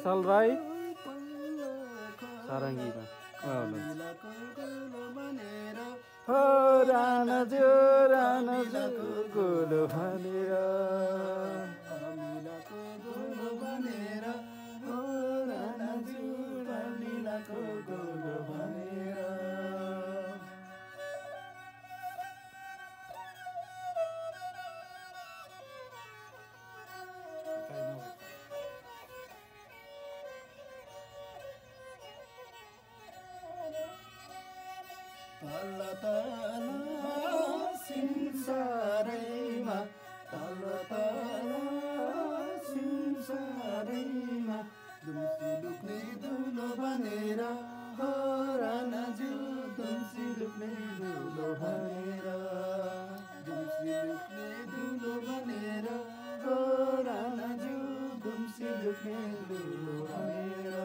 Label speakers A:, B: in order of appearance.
A: विशाल राई सारङ्गीमा हो रानाजु गोलो भनेर गोलो भनेर हो रानाजु गोलो भनेर तल तल सिंसारैमा तल तल सिंसारैमा दुम्सी लुक्ने दुलो भनेर हो रानाजु दुम्सी लुक्ने दुलो भनेर दुम्सी लुक्ने दुलो भनेर हो रानाजु दुम्सी लुक्ने दुलो भनेर